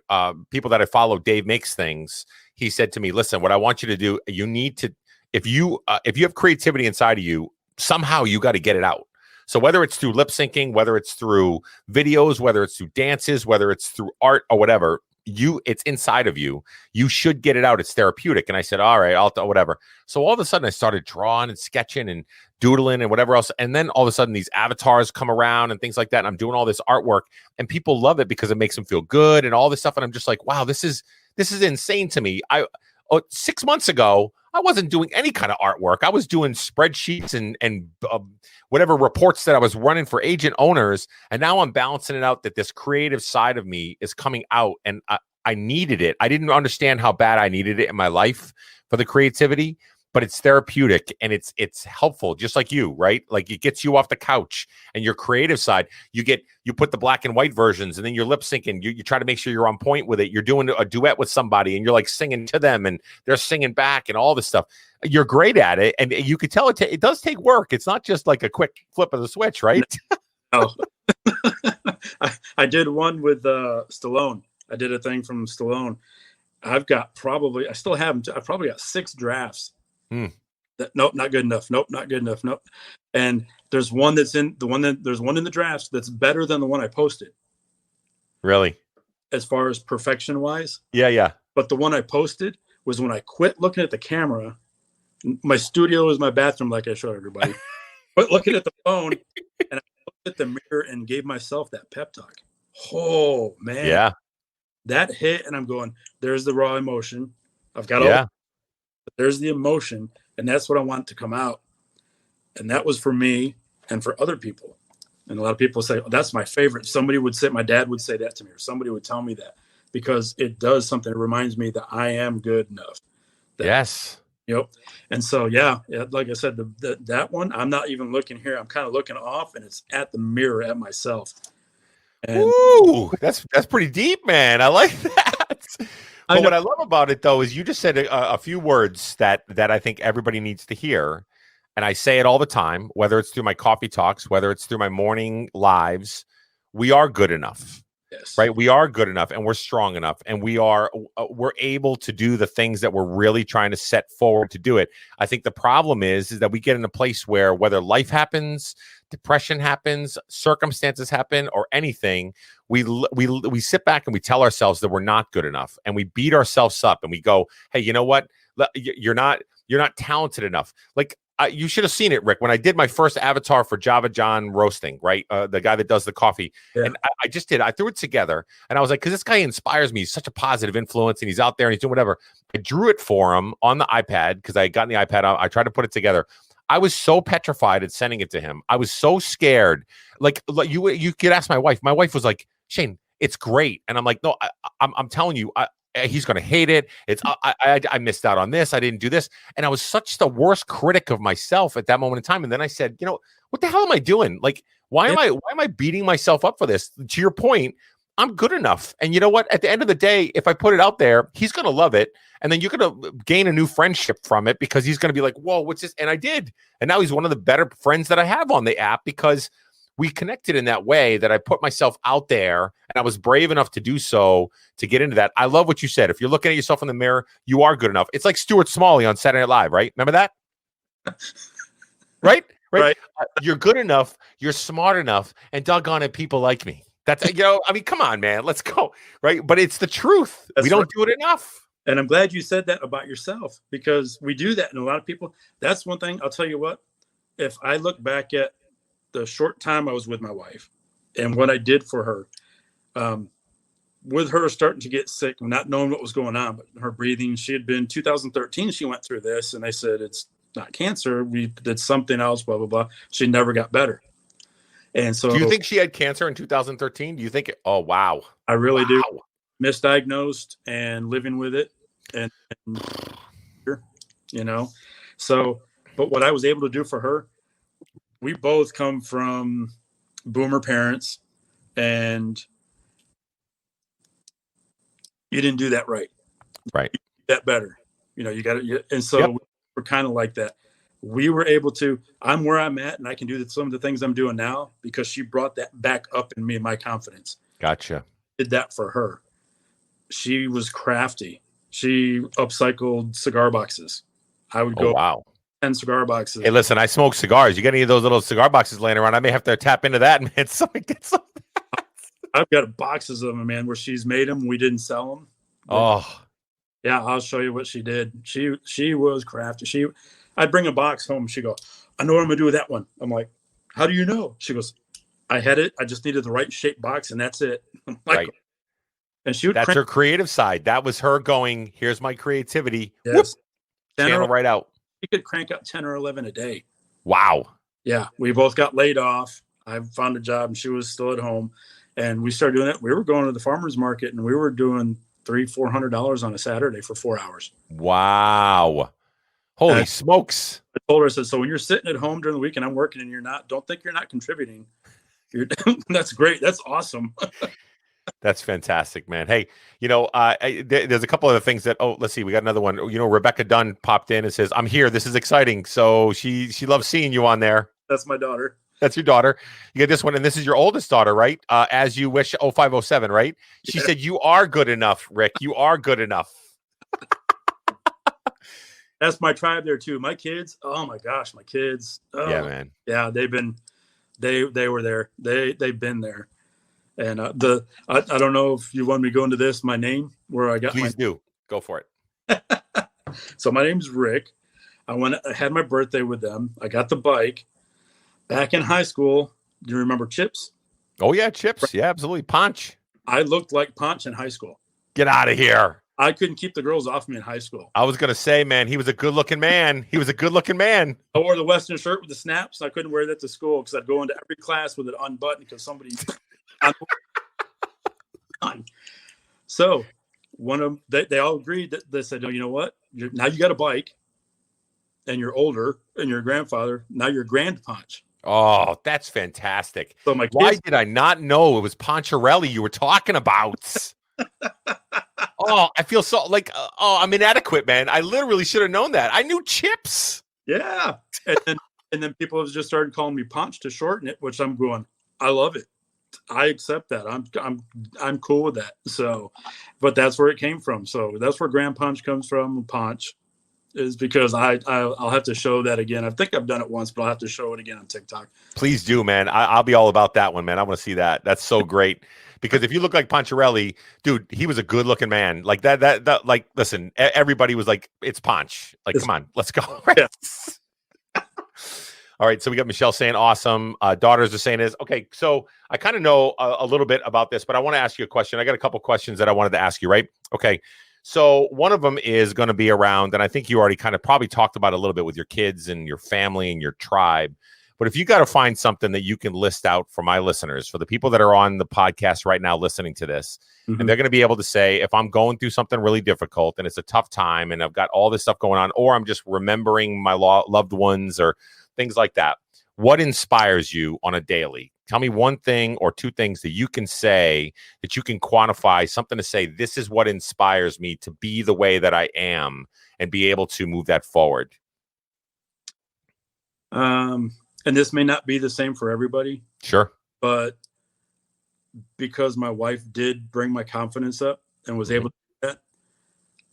people that I follow, Dave Makes Things, he said to me, listen, what I want you to do, you need to, if you have creativity inside of you, somehow you got to get it out. So whether it's through lip syncing, whether it's through videos, whether it's through dances, whether it's through art or whatever, it's inside of you. You should get it out. It's therapeutic. And I said, all right, I'll whatever. So all of a sudden I started drawing and sketching and doodling and whatever else. And then all of a sudden these avatars come around and things like that. And I'm doing all this artwork and people love it because it makes them feel good and all this stuff. And I'm just like, wow, this is insane to me. 6 months ago, I wasn't doing any kind of artwork. I was doing spreadsheets and whatever reports that I was running for agent owners. And now I'm balancing it out that this creative side of me is coming out and I needed it. I didn't understand how bad I needed it in my life for the creativity, but it's therapeutic and it's helpful, just like you, right? Like it gets you off the couch and your creative side, you put the black and white versions and then you're lip syncing. You try to make sure you're on point with it. You're doing a duet with somebody and you're like singing to them and they're singing back and all this stuff. You're great at it. And you could tell it does take work. It's not just like a quick flip of the switch, right? No. I did one with Stallone. I did a thing from Stallone. I've still haven't. I've probably got 6 drafts. Nope, not good enough. Nope, not good enough. Nope. And there's one there's one in the drafts that's better than the one I posted. Really? As far as perfection wise. Yeah. But the one I posted was when I quit looking at the camera. My studio is my bathroom, like I showed everybody. But looking at the phone and I looked at the mirror and gave myself that pep talk. Oh man. Yeah. That hit and I'm going, there's the raw emotion. I've got all. There's the emotion, and that's what I want to come out. And that was for me and for other people. And a lot of people say, oh, that's my favorite. My dad would say that to me, or somebody would tell me that because it does something. It reminds me that I am good enough. Yes. Yep. And so, yeah, like I said, that one, I'm not even looking here. I'm kind of looking off and it's at the mirror at myself. And ooh, that's pretty deep, man. I like that. But what I love about it, though, is you just said a few words that I think everybody needs to hear. And I say it all the time, whether it's through my coffee talks, whether it's through my morning lives. We are good enough. Yes. Right. We are good enough and we're strong enough and we're able to do the things that we're really trying to set forward to do it. I think the problem is that we get in a place where whether life happens, depression happens, circumstances happen or anything, we sit back and we tell ourselves that we're not good enough and we beat ourselves up and we go, hey, you know what? You're not talented enough. Like, you should have seen it, Rick, when I did my first avatar for Java John Roasting, right? The guy that does the coffee. Yeah. And I threw it together and I was like, because this guy inspires me. He's such a positive influence and he's out there and he's doing whatever. I drew it for him on the iPad because I had gotten the iPad out. I tried to put it together. I was so petrified at sending it to him. I was so scared. Like you could ask my wife. My wife was like, Shane, it's great. And I'm like, no, I'm telling you, he's going to hate it. It's I missed out on this. I didn't do this. And I was such the worst critic of myself at that moment in time. And then I said, you know, what the hell am I doing? Like, why am I beating myself up for this? To your point, I'm good enough. And you know what? At the end of the day, if I put it out there, he's going to love it. And then you're going to gain a new friendship from it because he's going to be like, whoa, what's this? And I did. And now he's one of the better friends that I have on the app because we connected in that way that I put myself out there and I was brave enough to do so to get into that. I love what you said. If you're looking at yourself in the mirror, you are good enough. It's like Stuart Smalley on Saturday Night Live, right? Remember that? Right? Right. You're good enough. You're smart enough. And doggone it, people like me. That's, I mean, come on, man. Let's go. Right. But it's the truth. We don't do it enough. And I'm glad you said that about yourself, because we do that. And a lot of people, that's one thing I'll tell you what, if I look back at the short time I was with my wife and what I did for her, with her starting to get sick, not knowing what was going on, but her breathing, she had been 2013, she went through this and they said, it's not cancer. We did something else, blah, blah, blah. She never got better. And so, do you think she had cancer in 2013? Do you think oh, wow. I really do. Misdiagnosed and living with it. And, so, but what I was able to do for her, we both come from boomer parents, and you didn't do that right. Right. You did that better. You got it. And so we're kind of like that. We were able to, I'm where I'm at, and I can do some of the things I'm doing now because she brought that back up in me and my confidence. Gotcha. Did that for her. She was crafty. She upcycled cigar boxes. I would go 10 cigar boxes. Hey, listen, I smoke cigars. You got any of those little cigar boxes laying around? I may have to tap into that, man. Somebody get some. I've got boxes of them, man, where she's made them. We didn't sell them. Oh. Yeah, I'll show you what she did. She was crafty. I'd bring a box home. She go, I know what I'm going to do with that one. I'm like, how do you know? She goes, I had it. I just needed the right shaped box, and that's it. I'm like, right. And she would that's her creative side. That was her going, here's my creativity. Yes. Channel right out. She could crank out 10 or 11 a day. Wow. Yeah. We both got laid off. I found a job and she was still at home. And we started doing it. We were going to the farmer's market and we were doing $300-400 on a Saturday for 4 hours. Wow. Holy smokes. I told her, I said, so when you're sitting at home during the week and I'm working and don't think you're not contributing. That's great. That's awesome. That's fantastic, man. Hey, there's a couple other things that, let's see. We got another one. Rebecca Dunn popped in and says, I'm here. This is exciting. So she loves seeing you on there. That's my daughter. That's your daughter. You get this one. And this is your oldest daughter, right? As you wish, 0507, right? She said, you are good enough, Rick. You are good enough. That's my tribe there too. My kids. Oh my gosh. My kids. Oh, yeah, man. Yeah. They were there. They've been there. And I don't know if you want me to go into this, my name, where I got. Please do. Go for it. So my name's Rick. I had my birthday with them. I got the bike. Back in high school, do you remember Chips? Oh, yeah, Chips. Yeah, absolutely. Ponch. I looked like Ponch in high school. Get out of here. I couldn't keep the girls off me in high school. I was going to say, man, he was a good-looking man. I wore the Western shirt with the snaps. I couldn't wear that to school because I'd go into every class with it unbuttoned because somebody... So one of them, they all agreed that they said, no, you know what? Now you got a bike and you're older and you're a grandfather. Now you're GrandPonch. Oh, that's fantastic. So why did I not know it was Poncharelli you were talking about? Oh, I feel so like, I'm inadequate, man. I literally should have known that. I knew Chips. Yeah. And then people have just started calling me Ponch to shorten it, which I'm going, I love it. I accept that. I'm cool with that. So, but that's where it came from. So that's where GrandPonch comes from. Ponch is because I'll have to show that again. I think I've done it once, but I'll have to show it again on TikTok. Please do, man. I'll be all about that one, man. I want to see that. That's so great. Because if you look like Poncharelli, dude, he was a good looking man. Like that, like, listen, everybody was like, it's Ponch. Like, come on, let's go. Right? Yes. All right, so we got Michelle saying awesome. Daughters are saying this. Okay, so I kind of know a little bit about this, but I want to ask you a question. I got a couple questions that I wanted to ask you, right? Okay, so one of them is going to be around, and I think you already kind of probably talked about it a little bit with your kids and your family and your tribe. But if you got to find something that you can list out for my listeners, for the people that are on the podcast right now listening to this, and they're going to be able to say, if I'm going through something really difficult and it's a tough time and I've got all this stuff going on, or I'm just remembering my loved ones or things like that, what inspires you on a daily? Tell me one thing or two things that you can say that you can quantify, something to say, this is what inspires me to be the way that I am and be able to move that forward. and this may not be the same for everybody. Sure. But because my wife did bring my confidence up and was able to do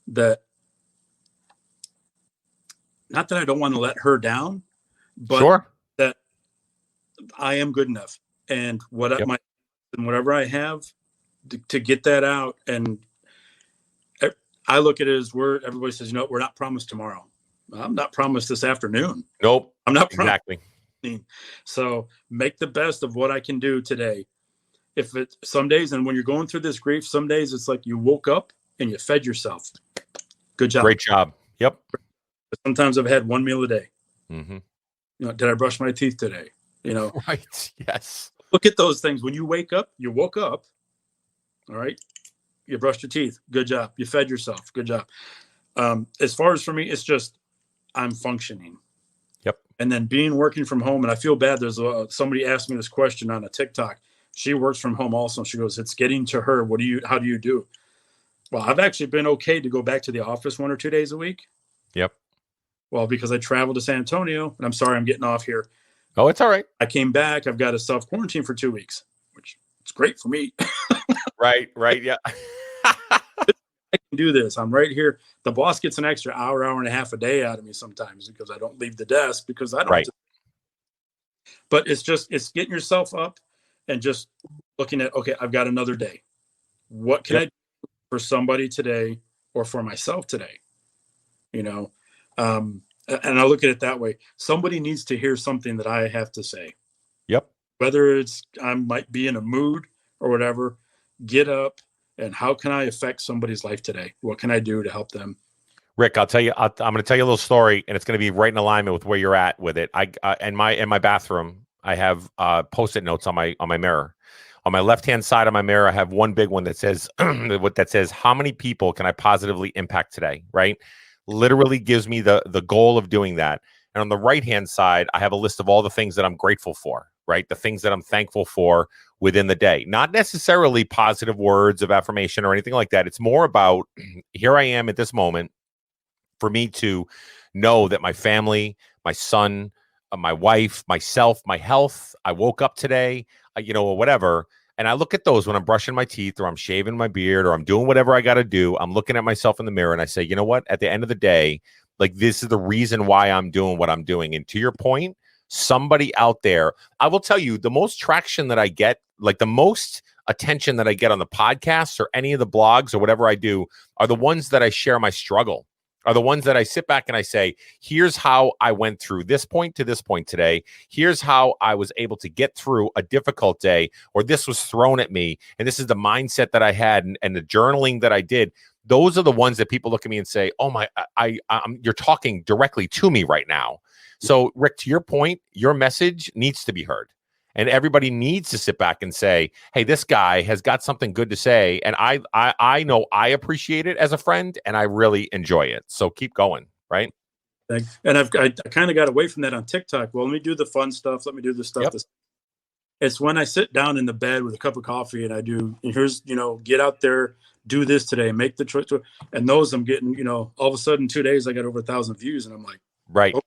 that, not that I don't want to let her down, but that I am good enough, and whatever I have to get that out. And I look at it as everybody says, we're not promised tomorrow. I'm not promised this afternoon. Nope. I'm not exactly. So make the best of what I can do today. If it some days, and when you're going through this grief, some days it's like you woke up and you fed yourself. Good job. Great job. Yep. Sometimes I've had one meal a day. Mm-hmm. Did I brush my teeth today? Right. Yes. Look at those things. When you wake up, you woke up. All right. You brushed your teeth. Good job. You fed yourself. Good job. As far as for me, it's just I'm functioning. Yep. And then working from home, and I feel bad. There's somebody asked me this question on a TikTok. She works from home also. She goes, it's getting to her. How do you do? Well, I've actually been okay to go back to the office 1 or 2 days a week. Yep. Well, because I traveled to San Antonio, and I'm sorry, I'm getting off here. Oh, it's all right. I came back. I've got to self-quarantine for 2 weeks, which is great for me. Right. Yeah. I can do this. I'm right here. The boss gets an extra hour and a half a day out of me sometimes because I don't leave the desk because I don't. Right. But it's getting yourself up and just looking at, okay, I've got another day. What can I do for somebody today or for myself today? And I look at it that way. Somebody needs to hear something that I have to say. Yep. Whether it's I might be in a mood or whatever, get up and how can I affect somebody's life today? What can I do to help them? Rick, I'll tell you. I'm going to tell you a little story, and it's going to be right in alignment with where you're at with it. In my bathroom, I have Postit notes on my mirror. On my left-hand side of my mirror, I have one big one that says how many people can I positively impact today? Right, literally gives me the goal of doing that. And on the right-hand side, I have a list of all the things that I'm grateful for. Right, the things that I'm thankful for within the day. Not necessarily positive words of affirmation or anything like that. It's more about here I am at this moment. For me to know that my family, my son, my wife, myself, my health, I woke up today, or whatever. And I look at those when I'm brushing my teeth or I'm shaving my beard or I'm doing whatever I got to do. I'm looking at myself in the mirror and I say, you know what? At the end of the day, like this is the reason why I'm doing what I'm doing. And to your point, somebody out there, I will tell you the most traction that I get, like the most attention that I get on the podcasts or any of the blogs or whatever I do are the ones that I share my struggle. Are the ones that I sit back and I say, here's how I went through this point to this point today. Here's how I was able to get through a difficult day, or this was thrown at me. And this is the mindset that I had and the journaling that I did. Those are the ones that people look at me and say, oh my, you're talking directly to me right now. So Rick, to your point, your message needs to be heard. And everybody needs to sit back and say, hey, this guy has got something good to say. And I know I appreciate it as a friend and I really enjoy it. So keep going, right? And I kind of got away from that on TikTok. Well, let me do the fun stuff. Let me do the stuff. Yep. It's when I sit down in the bed with a cup of coffee and I do, here's, get out there, do this today, make the choice. And those I'm getting, all of a sudden 2 days, I got over 1,000 views. And I'm like, right. Oh.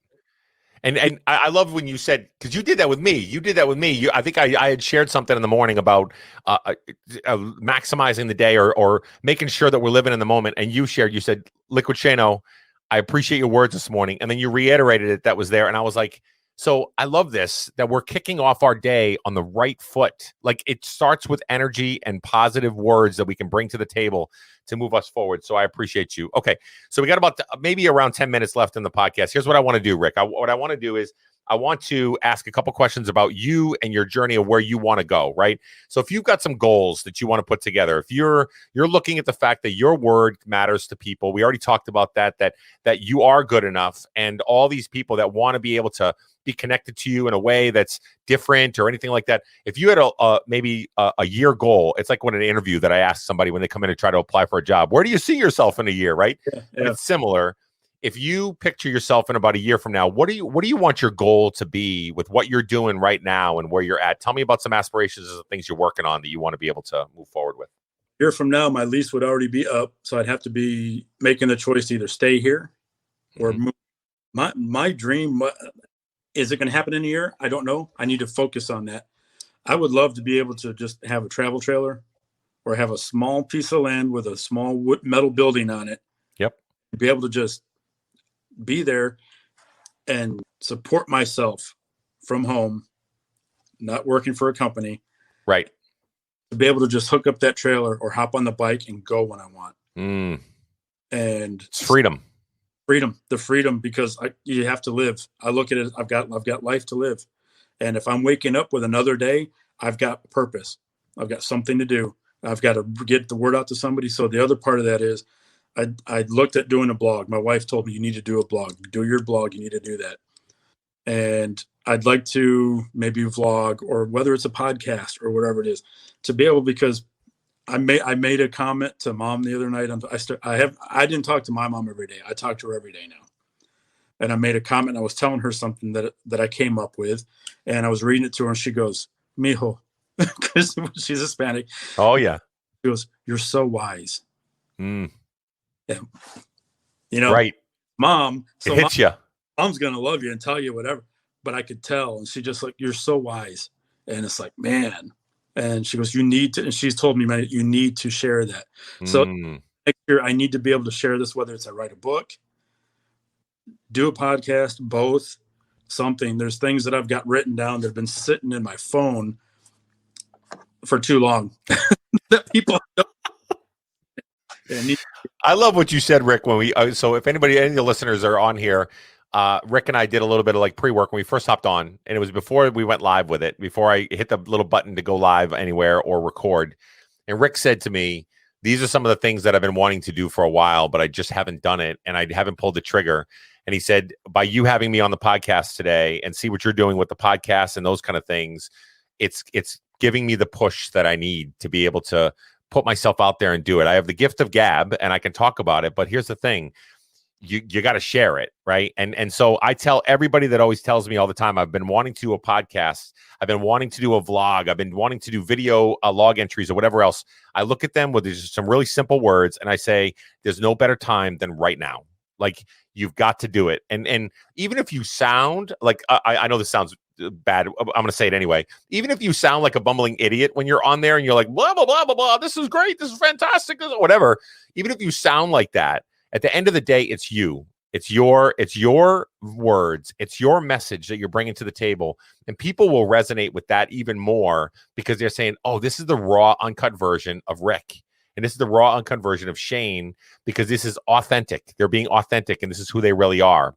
And I love when you said, because you did that with me. I think I had shared something in the morning about maximizing the day or making sure that we're living in the moment. And you said, Liquidshano, I appreciate your words this morning. And then you reiterated it that was there. And I was like, so I love this, that we're kicking off our day on the right foot. Like it starts with energy and positive words that we can bring to the table to move us forward. So I appreciate you. Okay. So we got about maybe around 10 minutes left in the podcast. Here's what I want to do, Rick. What I want to do is I want to ask a couple questions about you and your journey of where you want to go, right? So if you've got some goals that you want to put together, if you're looking at the fact that your word matters to people, we already talked about that you are good enough, and all these people that want to be able to be connected to you in a way that's different or anything like that. If you had maybe a year goal, it's like when an interview that I ask somebody when they come in and try to apply for a job, where do you see yourself in a year, right? Yeah. It's similar. If you picture yourself in about a year from now, what do you want your goal to be with what you're doing right now and where you're at? Tell me about some aspirations and things you're working on that you want to be able to move forward with. A year from now, my lease would already be up, so I'd have to be making the choice to either stay here or move. My dream, Is it going to happen in a year? I don't know. I need to focus on that. I would love to be able to just have a travel trailer or have a small piece of land with a small metal building on it. Yep. Be able to just be there and support myself from home, not working for a company. Right. To be able to just hook up that trailer or hop on the bike and go when I want. Mm. And it's freedom. The freedom, because you have to live. I look at it. I've got life to live. And if I'm waking up with another day, I've got purpose. I've got something to do. I've got to get the word out to somebody. So the other part of that is I looked at doing a blog. My wife told me, you need to do a blog. Do your blog. You need to do that. And I'd like to maybe vlog, or whether it's a podcast or whatever it is, to be able, because I made a comment to Mom the other night. I didn't talk to my mom every day. I talk to her every day now. And I made a comment. I was telling her something that I came up with, and I was reading it to her, and she goes, "Mijo," because she's Hispanic. Oh yeah. She goes, "You're so wise." Mm. Yeah. You know, right, Mom. So it hits you. Mom's gonna love you and tell you whatever. But I could tell, and she just like, "You're so wise," and it's like, man. And she goes, "You need to," and she's told me, "Man, you need to share that." So next year, I need to be able to share this, whether it's I write a book, do a podcast, both, something. There's things that I've got written down that have been sitting in my phone for too long that people don't. I love what you said, Rick. When so if any of the listeners are on here, Rick and I did a little bit of like pre-work when we first hopped on, and it was before we went live with it, before I hit the little button to go live anywhere or record. And Rick said to me, these are some of the things that I've been wanting to do for a while, but I just haven't done it, and I haven't pulled the trigger. And he said, by you having me on the podcast today and see what you're doing with the podcast and those kind of things, it's giving me the push that I need to be able to put myself out there and do it. I have the gift of gab and I can talk about it, but here's the thing. You got to share it, right? And so I tell everybody that always tells me all the time, I've been wanting to do a podcast, I've been wanting to do a vlog, I've been wanting to do video log entries or whatever else. I look at them with just some really simple words and I say, there's no better time than right now. Like, you've got to do it. And even if you sound like, I know this sounds bad, I'm going to say it anyway. Even if you sound like a bumbling idiot when you're on there and you're like, blah, blah, blah, blah, blah, this is great, this is fantastic, this is whatever. Even if you sound like that, at the end of the day, it's you. It's your words. It's your message that you're bringing to the table. And people will resonate with that even more because they're saying, oh, this is the raw, uncut version of Rick. And this is the raw, uncut version of Shane, because this is authentic. They're being authentic, and this is who they really are.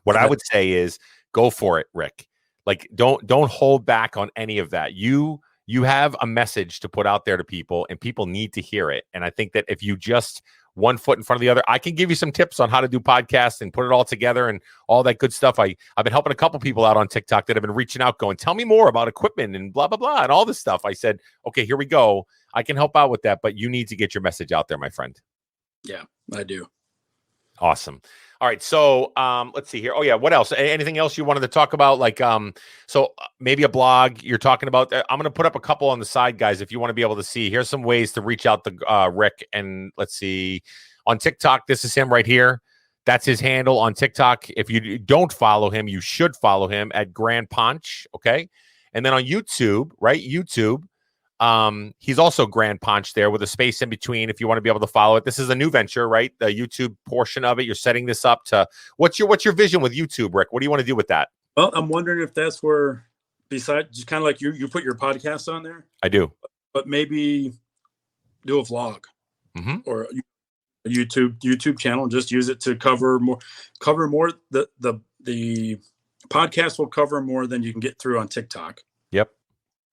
What I would say is go for it, Rick. Like, don't hold back on any of that. You have a message to put out there to people, and people need to hear it. And I think that if you just one foot in front of the other, I can give you some tips on how to do podcasts and put it all together and all that good stuff. I've been helping a couple people out on TikTok that have been reaching out going, tell me more about equipment and blah, blah, blah, and all this stuff. I said, okay, here we go. I can help out with that, but you need to get your message out there, my friend. Yeah, I do. Awesome. All right. So let's see here. Oh yeah. What else? Anything else you wanted to talk about? Like, so maybe a blog you're talking about. I'm going to put up a couple on the side, guys, if you want to be able to see. Here's some ways to reach out to Rick. And let's see, on TikTok, this is him right here. That's his handle on TikTok. If you don't follow him, you should follow him at GrandPonch. Okay. And then on YouTube, right? YouTube. He's also GrandPonch there with a space in between if you want to be able to follow it. This is a new venture, right? The YouTube portion of it. You're setting this up to what's your vision with YouTube, Rick? What do you want to do with that? Well, I'm wondering if that's where, besides just kind of like you put your podcast on there. I do, but maybe do a vlog or a YouTube channel and just use it to cover more. The podcast will cover more than you can get through on TikTok. Yep.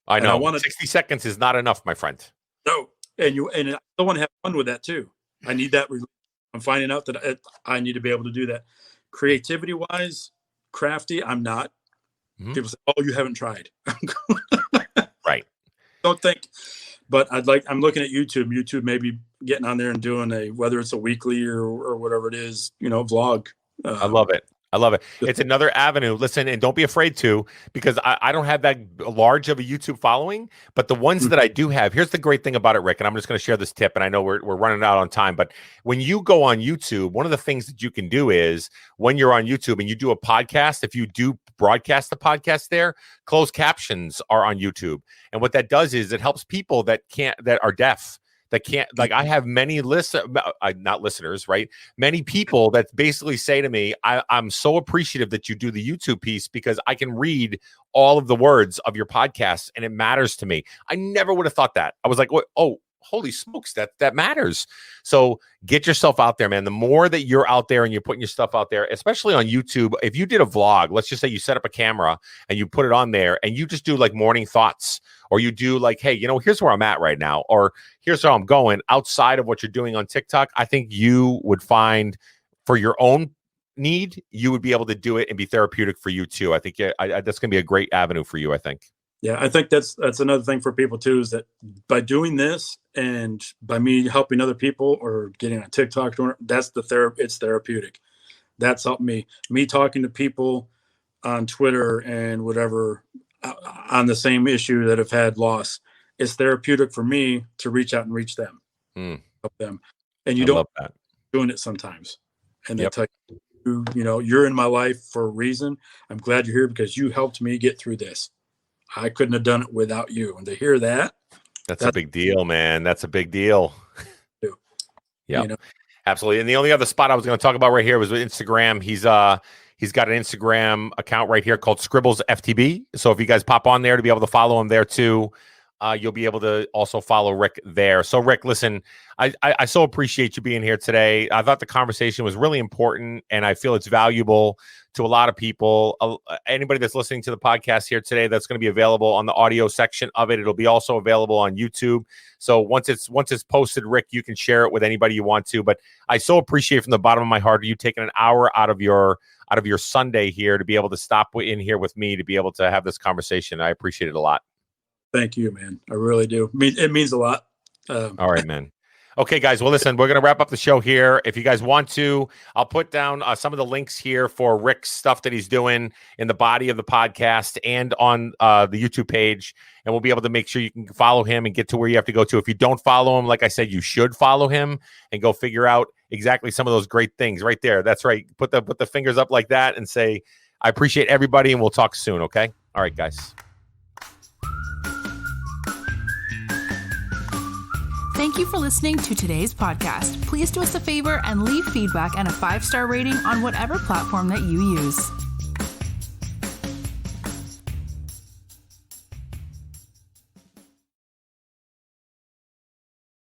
I know. 60 seconds is not enough, my friend. No. And I still want to have fun with that too. I need that. I'm finding out that I need to be able to do that. Creativity wise, crafty, I'm not. People say, oh, you haven't tried. Right. Don't think. But I'm looking at YouTube maybe getting on there and doing whether it's a weekly or whatever it is, vlog. I love it. I love it. It's another avenue. Listen, and don't be afraid to, because I don't have that large of a YouTube following, but the ones that I do have, here's the great thing about it, Rick, and I'm just going to share this tip, and I know we're running out on time, but when you go on YouTube, one of the things that you can do is when you're on YouTube and you do a podcast, if you do broadcast the podcast there, closed captions are on YouTube. And what that does is it helps people that are deaf, that can't, like I have many not listeners, right? Many people that basically say to me, I'm so appreciative that you do the YouTube piece because I can read all of the words of your podcast and it matters to me. I never would have thought that. I was like, oh, holy smokes, that matters. So get yourself out there, man. The more that you're out there and you're putting your stuff out there, especially on YouTube, if you did a vlog, let's just say you set up a camera and you put it on there and you just do like morning thoughts, or you do like, hey, here's where I'm at right now, or here's how I'm going outside of what you're doing on TikTok, I think you would find for your own need, you would be able to do it and be therapeutic for you too. I think that's going to be a great avenue for you, I think. Yeah, I think that's another thing for people too, is that by doing this and by me helping other people or getting on TikTok, that's it's therapeutic. That's helped me. Me talking to people on Twitter and whatever on the same issue that have had loss, it's therapeutic for me to reach out and reach them, help them. And you don't doing it sometimes. And they tell you, you're in my life for a reason. I'm glad you're here because you helped me get through this. I couldn't have done it without you. And to hear that, that's a big deal, man. That's a big deal. Yeah, absolutely. And the only other spot I was going to talk about right here was with Instagram. He's got an Instagram account right here called Scribbles FTB. So if you guys pop on there to be able to follow him there too, you'll be able to also follow Rick there. So Rick, listen, I so appreciate you being here today. I thought the conversation was really important, and I feel it's valuable to a lot of people. Anybody that's listening to the podcast here today, that's going to be available on the audio section of it. It'll be also available on YouTube. So once it's posted, Rick, you can share it with anybody you want to. But I so appreciate from the bottom of my heart you taking an hour out of your Sunday here to be able to stop in here with me to be able to have this conversation. I appreciate it a lot. Thank you, man. I really do. It means a lot. All right, man. Okay, guys. Well, listen, we're going to wrap up the show here. If you guys want to, I'll put down some of the links here for Rick's stuff that he's doing in the body of the podcast and on the YouTube page. And we'll be able to make sure you can follow him and get to where you have to go to. If you don't follow him, like I said, you should follow him and go figure out exactly some of those great things right there. That's right. Put the fingers up like that and say, I appreciate everybody, and we'll talk soon. Okay. All right, guys. Thank you for listening to today's podcast. Please do us a favor and leave feedback and a 5-star rating on whatever platform that you use.